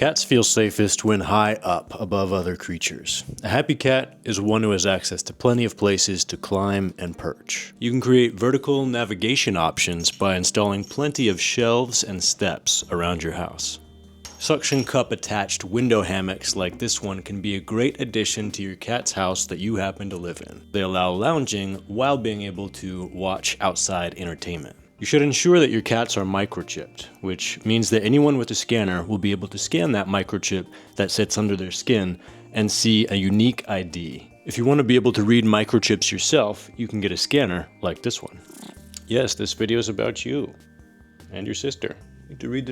Cats feel safest when high up above other creatures. A happy cat is one who has access to plenty of places to climb and perch. You can create vertical navigation options by installing plenty of shelves and steps around your house. Suction cup attached window hammocks like this one can be a great addition to your cat's house that you happen to live in. They allow lounging while being able to watch outside entertainment. You should ensure that your cats are microchipped, which means that anyone with a scanner will be able to scan that microchip that sits under their skin and see a unique ID. If you want to be able to read microchips yourself, you can get a scanner like this one. Yes, this video is about you and your sister. Need to read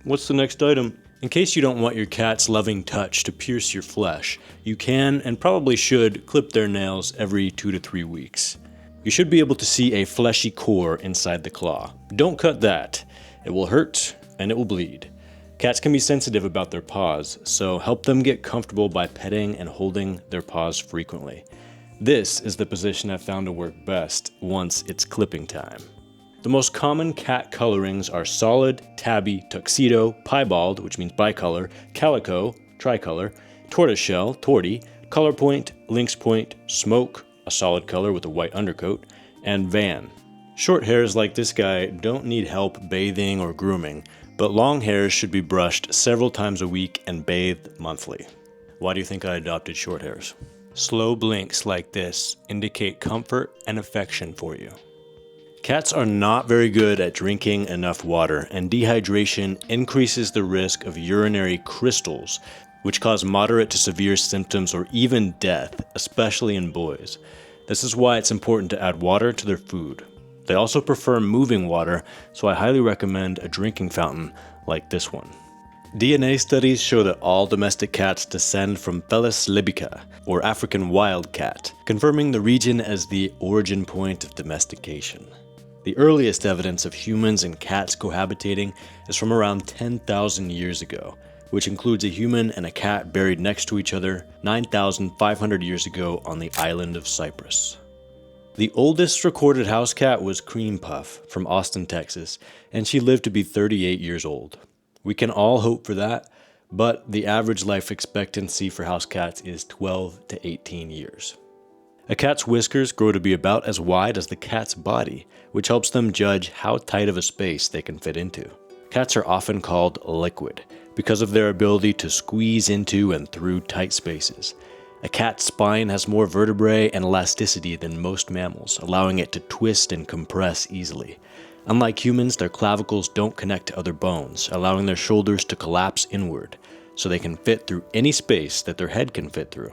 what's the next item? In case you don't want your cat's loving touch to pierce your flesh, you can and probably should clip their nails every 2 to 3 weeks. You should be able to see a fleshy core inside the claw. Don't cut that. It will hurt and it will bleed. Cats can be sensitive about their paws, so help them get comfortable by petting and holding their paws frequently. This is the position I've found to work best once it's clipping time. The most common cat colorings are solid, tabby, tuxedo, piebald, which means bicolor, calico, tricolor, tortoiseshell, tortie, color point, lynx point, smoke, a solid color with a white undercoat, and van. Short hairs like this guy don't need help bathing or grooming, but long hairs should be brushed several times a week and bathed monthly. Why do you think I adopted short hairs? Slow blinks like this indicate comfort and affection for you. Cats are not very good at drinking enough water, and dehydration increases the risk of urinary crystals, which cause moderate to severe symptoms or even death, especially in boys. This is why it's important to add water to their food. They also prefer moving water, so I highly recommend a drinking fountain like this one. DNA studies show that all domestic cats descend from Felis lybica, or African wild cat, confirming the region as the origin point of domestication. The earliest evidence of humans and cats cohabitating is from around 10,000 years ago, which includes a human and a cat buried next to each other 9,500 years ago on the island of Cyprus. The oldest recorded house cat was Creme Puff from Austin, Texas, and she lived to be 38 years old. We can all hope for that, but the average life expectancy for house cats is 12 to 18 years. A cat's whiskers grow to be about as wide as the cat's body, which helps them judge how tight of a space they can fit into. Cats are often called liquid because of their ability to squeeze into and through tight spaces. A cat's spine has more vertebrae and elasticity than most mammals, allowing it to twist and compress easily. Unlike humans, their clavicles don't connect to other bones, allowing their shoulders to collapse inward, so they can fit through any space that their head can fit through.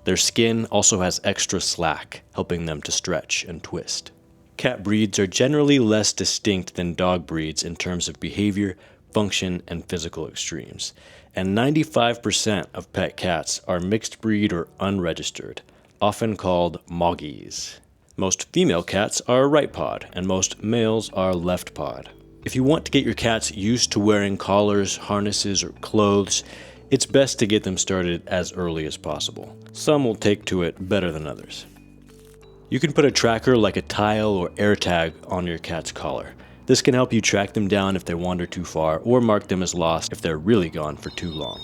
Their skin also has extra slack, helping them to stretch and twist. Cat breeds are generally less distinct than dog breeds in terms of behavior, function, and physical extremes. And 95% of pet cats are mixed breed or unregistered, often called Moggies. Most female cats are right-pawed, and most males are left-pawed. If you want to get your cats used to wearing collars, harnesses, or clothes, it's best to get them started as early as possible. Some will take to it better than others. You can put a tracker like a tile or AirTag on your cat's collar. This can help you track them down if they wander too far, or mark them as lost if they're really gone for too long.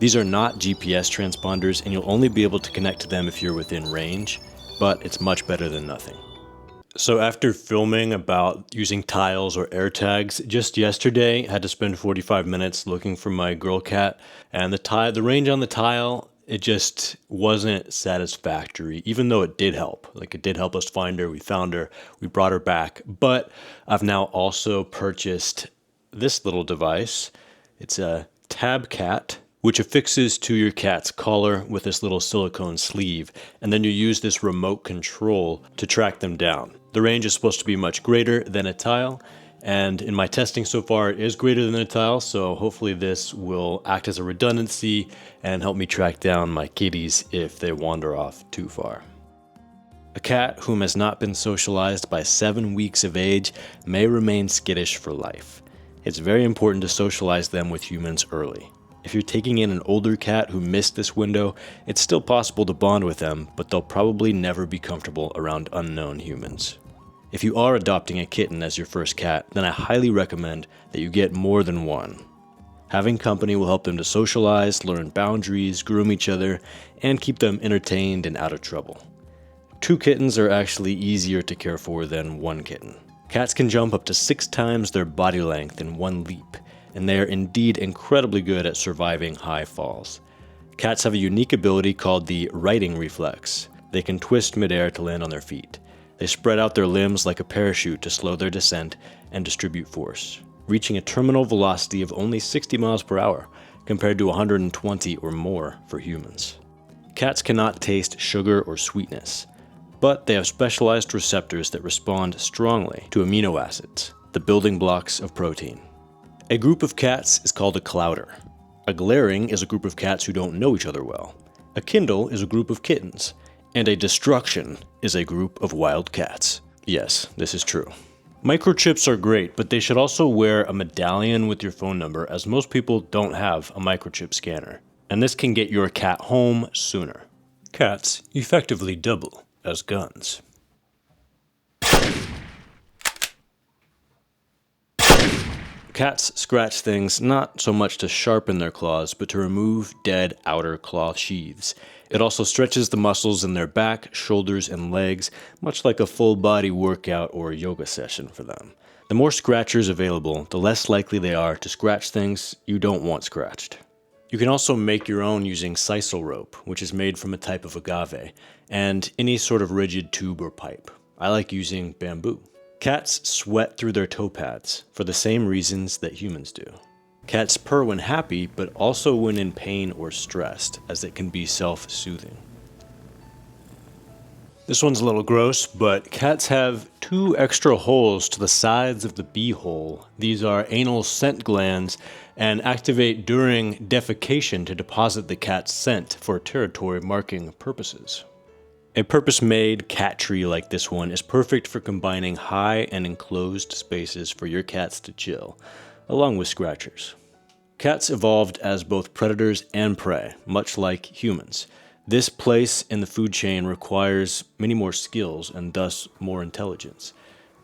These are not GPS transponders, and you'll only be able to connect to them if you're within range, but it's much better than nothing. So after filming about using tiles or AirTags, just yesterday I had to spend 45 minutes looking for my girl cat, and the range on the tile, it just wasn't satisfactory, even though it did help. It did help us find her, we found her, we brought her back. But I've now also purchased this little device. It's a Tab Cat, which affixes to your cat's collar with this little silicone sleeve, and then you use this remote control to track them down. The range is supposed to be much greater than a tile, and in my testing so far it is greater than a tile, so hopefully this will act as a redundancy and help me track down my kitties if they wander off too far. A cat whom has not been socialized by 7 weeks of age may remain skittish for life. It's very important to socialize them with humans early. If you're taking in an older cat who missed this window, it's still possible to bond with them, but they'll probably never be comfortable around unknown humans. If you are adopting a kitten as your first cat, then I highly recommend that you get more than one. Having company will help them to socialize, learn boundaries, groom each other, and keep them entertained and out of trouble. 2 kittens are actually easier to care for than 1 kitten. Cats can jump up to 6 times their body length in one leap, and they are indeed incredibly good at surviving high falls. Cats have a unique ability called the righting reflex. They can twist midair to land on their feet. They spread out their limbs like a parachute to slow their descent and distribute force, reaching a terminal velocity of only 60 miles per hour, compared to 120 or more for humans. Cats cannot taste sugar or sweetness, but they have specialized receptors that respond strongly to amino acids, the building blocks of protein. A group of cats is called a clouder. A glaring is a group of cats who don't know each other well. A kindle is a group of kittens, and a destruction is a group of wild cats. Yes, this is true. Microchips are great, but they should also wear a medallion with your phone number, as most people don't have a microchip scanner, and this can get your cat home sooner. Cats effectively double as guns. Cats scratch things not so much to sharpen their claws, but to remove dead outer claw sheaths. It also stretches the muscles in their back, shoulders, and legs, much like a full body workout or yoga session for them. The more scratchers available, the less likely they are to scratch things you don't want scratched. You can also make your own using sisal rope, which is made from a type of agave, and any sort of rigid tube or pipe. I like using bamboo. Cats sweat through their toe pads for the same reasons that humans do. Cats purr when happy, but also when in pain or stressed, as it can be self-soothing. This one's a little gross, but cats have 2 extra holes to the sides of the beehole. These are anal scent glands and activate during defecation to deposit the cat's scent for territory marking purposes. A purpose-made cat tree like this one is perfect for combining high and enclosed spaces for your cats to chill, along with scratchers. Cats evolved as both predators and prey, much like humans. This place in the food chain requires many more skills and thus more intelligence.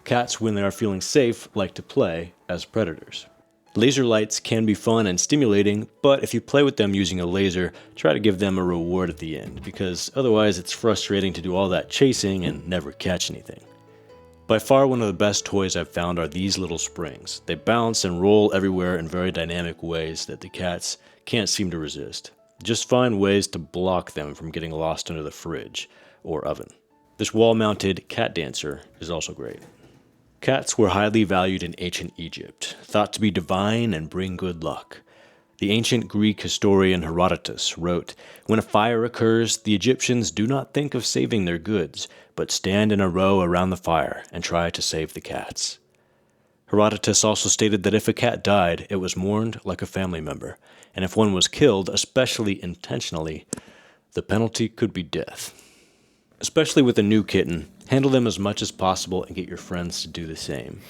Cats, when they are feeling safe, like to play as predators. Laser lights can be fun and stimulating, but if you play with them using a laser, try to give them a reward at the end, because otherwise it's frustrating to do all that chasing and never catch anything. By far one of the best toys I've found are these little springs. They bounce and roll everywhere in very dynamic ways that the cats can't seem to resist. Just find ways to block them from getting lost under the fridge or oven. This wall-mounted cat dancer is also great. Cats were highly valued in ancient Egypt, thought to be divine and bring good luck. The ancient Greek historian Herodotus wrote, "When a fire occurs, the Egyptians do not think of saving their goods, but stand in a row around the fire and try to save the cats." Herodotus also stated that if a cat died, it was mourned like a family member, and if one was killed, especially intentionally, the penalty could be death. Especially with a new kitten, handle them as much as possible and get your friends to do the same.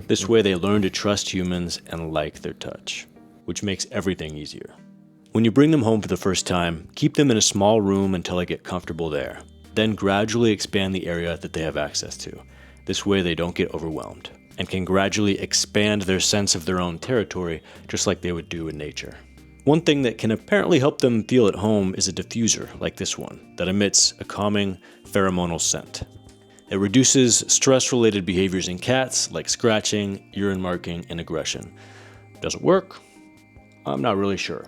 This way they learn to trust humans and like their touch, which makes everything easier. When you bring them home for the first time, keep them in a small room until they get comfortable there. Then gradually expand the area that they have access to. This way they don't get overwhelmed, and can gradually expand their sense of their own territory just like they would do in nature. One thing that can apparently help them feel at home is a diffuser like this one that emits a calming pheromonal scent. It reduces stress-related behaviors in cats like scratching, urine marking, and aggression. Does it work? I'm not really sure.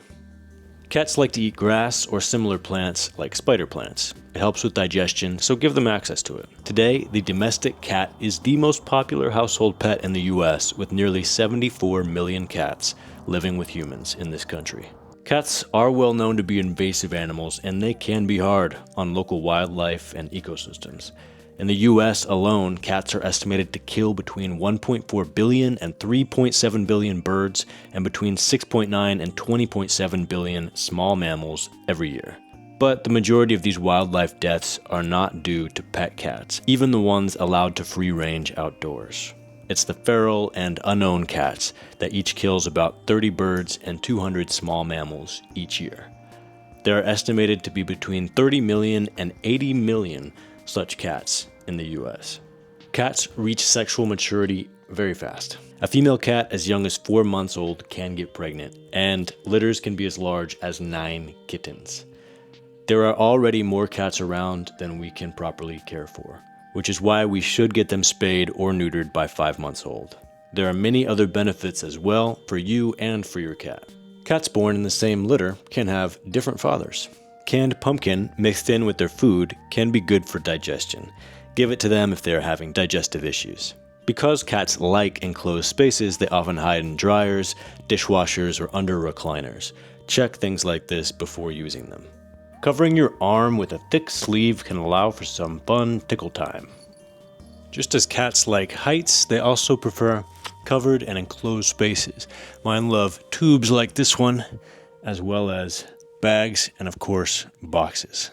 Cats like to eat grass or similar plants like spider plants. It helps with digestion, so give them access to it. Today, the domestic cat is the most popular household pet in the US, with nearly 74 million cats living with humans in this country. Cats are well known to be invasive animals, and they can be hard on local wildlife and ecosystems. In the US alone, cats are estimated to kill between 1.4 billion and 3.7 billion birds, and between 6.9 and 20.7 billion small mammals every year. But the majority of these wildlife deaths are not due to pet cats, even the ones allowed to free range outdoors. It's the feral and unknown cats that each kills about 30 birds and 200 small mammals each year. There are estimated to be between 30 million and 80 million such cats in the US. Cats reach sexual maturity very fast. A female cat as young as 4 months old can get pregnant, and litters can be as large as 9 kittens. There are already more cats around than we can properly care for, which is why we should get them spayed or neutered by 5 months old. There are many other benefits as well for you and for your cat. Cats born in the same litter can have different fathers. Canned pumpkin mixed in with their food can be good for digestion. Give it to them if they are having digestive issues. Because cats like enclosed spaces, they often hide in dryers, dishwashers, or under recliners. Check things like this before using them. Covering your arm with a thick sleeve can allow for some fun tickle time. Just as cats like heights, they also prefer covered and enclosed spaces. Mine love tubes like this one, as well as bags and of course boxes.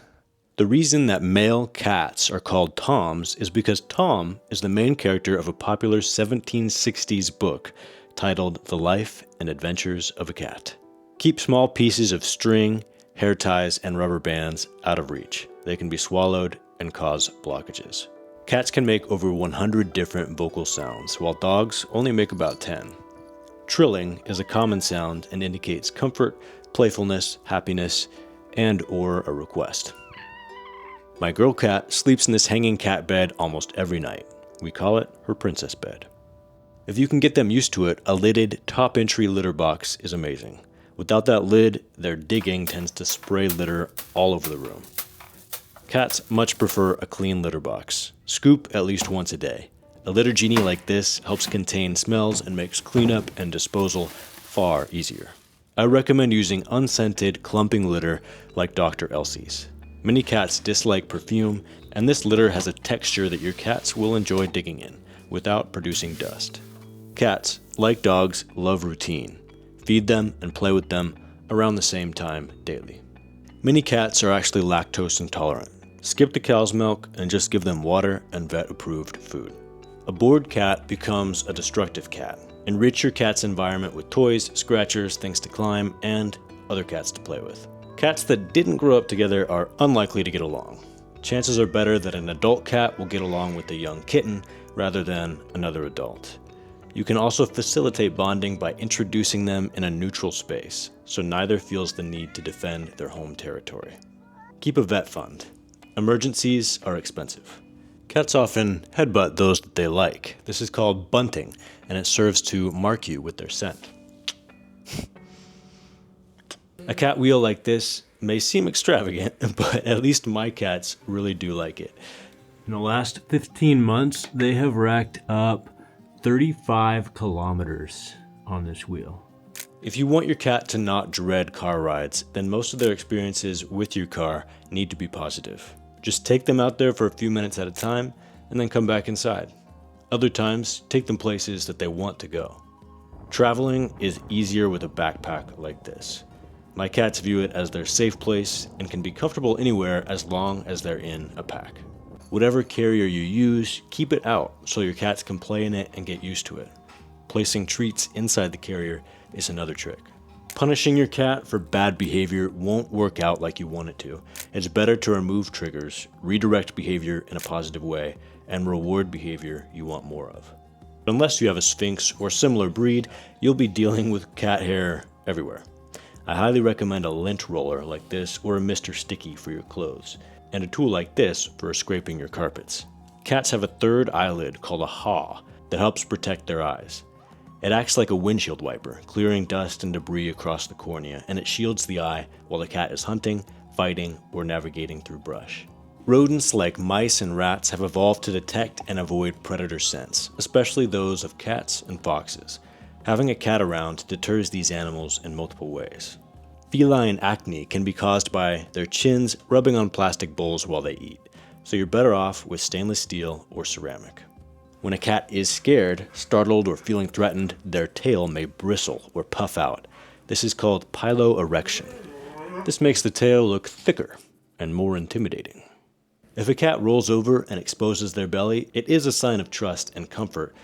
The reason that male cats are called Toms is because Tom is the main character of a popular 1760s book titled The Life and Adventures of a Cat. Keep small pieces of string, hair ties, and rubber bands out of reach. They can be swallowed and cause blockages. Cats can make over 100 different vocal sounds, while dogs only make about 10. Trilling is a common sound and indicates comfort, playfulness, happiness, and/or a request. My girl cat sleeps in this hanging cat bed almost every night. We call it her princess bed. If you can get them used to it, a lidded top entry litter box is amazing. Without that lid, their digging tends to spray litter all over the room. Cats much prefer a clean litter box. Scoop at least once a day. A litter genie like this helps contain smells and makes cleanup and disposal far easier. I recommend using unscented, clumping litter like Dr. Elsie's. Many cats dislike perfume, and this litter has a texture that your cats will enjoy digging in without producing dust. Cats, like dogs, love routine. Feed them and play with them around the same time daily. Many cats are actually lactose intolerant. Skip the cow's milk and just give them water and vet-approved food. A bored cat becomes a destructive cat. Enrich your cat's environment with toys, scratchers, things to climb, and other cats to play with. Cats that didn't grow up together are unlikely to get along. Chances are better that an adult cat will get along with a young kitten rather than another adult. You can also facilitate bonding by introducing them in a neutral space, so neither feels the need to defend their home territory. Keep a vet fund. Emergencies are expensive. Cats often headbutt those that they like. This is called bunting, and it serves to mark you with their scent. A cat wheel like this may seem extravagant, but at least my cats really do like it. In the last 15 months, they have racked up 35 kilometers on this wheel. If you want your cat to not dread car rides, then most of their experiences with your car need to be positive. Just take them out there for a few minutes at a time, and then come back inside. Other times, take them places that they want to go. Traveling is easier with a backpack like this. My cats view it as their safe place and can be comfortable anywhere as long as they're in a pack. Whatever carrier you use, keep it out so your cats can play in it and get used to it. Placing treats inside the carrier is another trick. Punishing your cat for bad behavior won't work out like you want it to. It's better to remove triggers, redirect behavior in a positive way, and reward behavior you want more of. Unless you have a Sphinx or similar breed, you'll be dealing with cat hair everywhere. I highly recommend a lint roller like this or a Mr. Sticky for your clothes, and a tool like this for scraping your carpets. Cats have a third eyelid called a haw that helps protect their eyes. It acts like a windshield wiper, clearing dust and debris across the cornea, and it shields the eye while the cat is hunting, fighting, or navigating through brush. Rodents like mice and rats have evolved to detect and avoid predator scents, especially those of cats and foxes. Having a cat around deters these animals in multiple ways. Feline acne can be caused by their chins rubbing on plastic bowls while they eat, so you're better off with stainless steel or ceramic. When a cat is scared, startled, or feeling threatened, their tail may bristle or puff out. This is called Piloerection. This makes the tail look thicker and more intimidating. If a cat rolls over and exposes their belly, it is a sign of trust and comfort,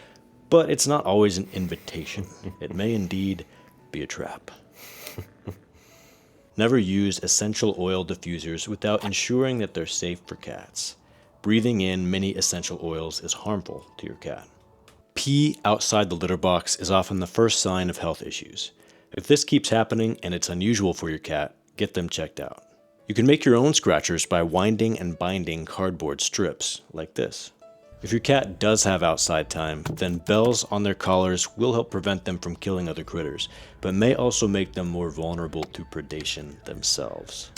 but it's not always an invitation. It may indeed be a trap. Never use essential oil diffusers without ensuring that they're safe for cats. Breathing in many essential oils is harmful to your cat. Pee outside the litter box is often the first sign of health issues. If this keeps happening and it's unusual for your cat, get them checked out. You can make your own scratchers by winding and binding cardboard strips like this. If your cat does have outside time, then bells on their collars will help prevent them from killing other critters, but may also make them more vulnerable to predation themselves.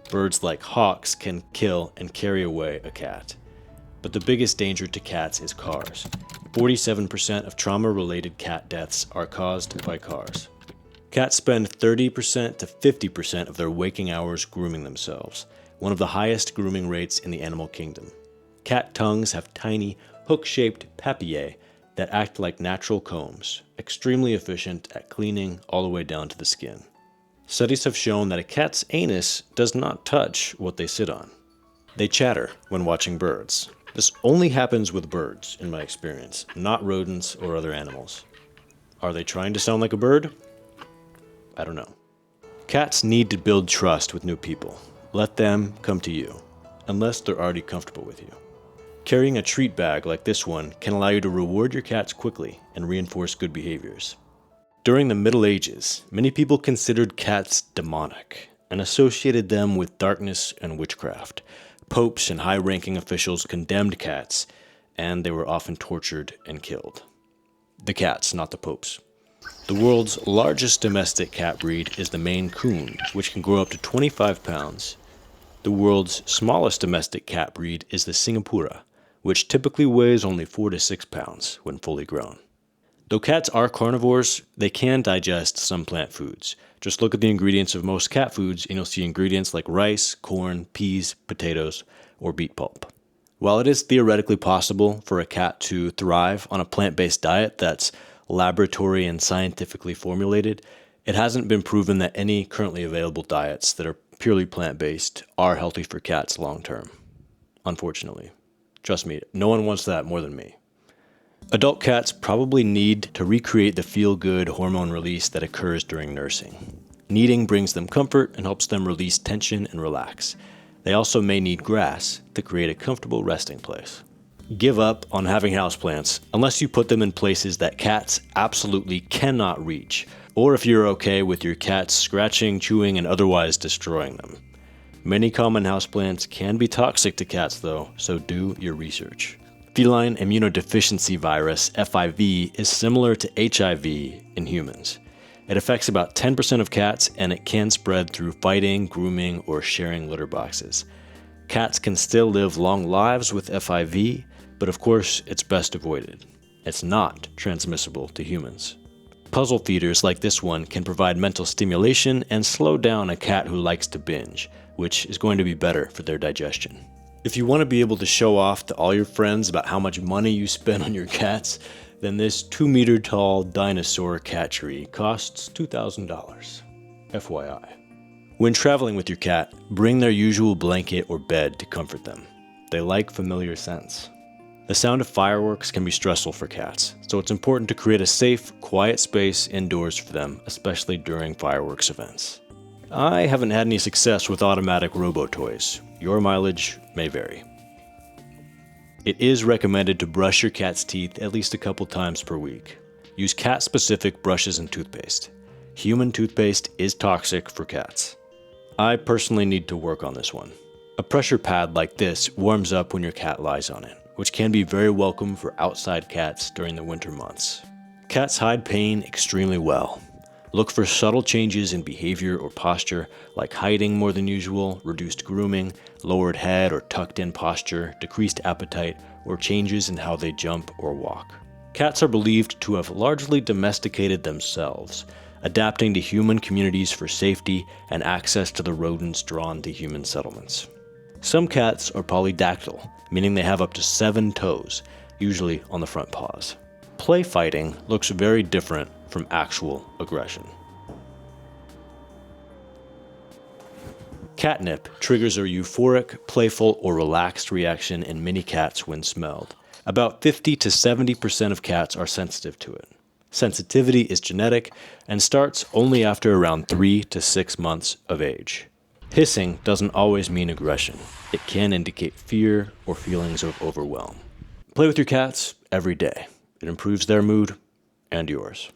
Birds like hawks can kill and carry away a cat. But the biggest danger to cats is cars. 47% of trauma-related cat deaths are caused by cars. Cats spend 30% to 50% of their waking hours grooming themselves, one of the highest grooming rates in the animal kingdom. Cat tongues have tiny, hook-shaped papillae that act like natural combs, extremely efficient at cleaning all the way down to the skin. Studies have shown that a cat's anus does not touch what they sit on. They chatter when watching birds. This only happens with birds, in my experience, not rodents or other animals. Are they trying to sound like a bird? I don't know. Cats need to build trust with new people. Let them come to you, unless they're already comfortable with you. Carrying a treat bag like this one can allow you to reward your cats quickly and reinforce good behaviors. During the Middle Ages, many people considered cats demonic and associated them with darkness and witchcraft. Popes and high-ranking officials condemned cats, and they were often tortured and killed. The cats, not the popes. The world's largest domestic cat breed is the Maine Coon, which can grow up to 25 pounds. The world's smallest domestic cat breed is the Singapura, which typically weighs only 4 to 6 pounds when fully grown. Though cats are carnivores, they can digest some plant foods. Just look at the ingredients of most cat foods and you'll see ingredients like rice, corn, peas, potatoes, or beet pulp. While it is theoretically possible for a cat to thrive on a plant-based diet that's laboratory and scientifically formulated, it hasn't been proven that any currently available diets that are purely plant-based are healthy for cats long-term. Unfortunately. Trust me, no one wants that more than me. Adult cats probably need to recreate the feel-good hormone release that occurs during nursing. Kneading brings them comfort and helps them release tension and relax. They also may need grass to create a comfortable resting place. Give up on having houseplants unless you put them in places that cats absolutely cannot reach, or if you're okay with your cats scratching, chewing, and otherwise destroying them. Many common houseplants can be toxic to cats though, so do your research. Feline immunodeficiency virus, FIV, is similar to HIV in humans. It affects about 10% of cats and it can spread through fighting, grooming, or sharing litter boxes. Cats can still live long lives with FIV, but of course it's best avoided. It's not transmissible to humans. Puzzle feeders like this one can provide mental stimulation and slow down a cat who likes to binge, which is going to be better for their digestion. If you want to be able to show off to all your friends about how much money you spend on your cats, then this 2-meter tall dinosaur cat tree costs $2,000. FYI. When traveling with your cat, bring their usual blanket or bed to comfort them. They like familiar scents. The sound of fireworks can be stressful for cats, so it's important to create a safe, quiet space indoors for them, especially during fireworks events. I haven't had any success with automatic robo-toys. Your mileage may vary. It is recommended to brush your cat's teeth at least a couple times per week. Use cat-specific brushes and toothpaste. Human toothpaste is toxic for cats. I personally need to work on this one. A pressure pad like this warms up when your cat lies on it, which can be very welcome for outside cats during the winter months. Cats hide pain extremely well. Look for subtle changes in behavior or posture, like hiding more than usual, reduced grooming, lowered head or tucked-in posture, decreased appetite, or changes in how they jump or walk. Cats are believed to have largely domesticated themselves, adapting to human communities for safety and access to the rodents drawn to human settlements. Some cats are polydactyl, meaning they have up to 7 toes, usually on the front paws. Play fighting looks very different from actual aggression. Catnip triggers a euphoric, playful, or relaxed reaction in many cats when smelled. About 50 to 70% of cats are sensitive to it. Sensitivity is genetic and starts only after around 3 to 6 months of age. Hissing doesn't always mean aggression. It can indicate fear or feelings of overwhelm. Play with your cats every day. It improves their mood and yours.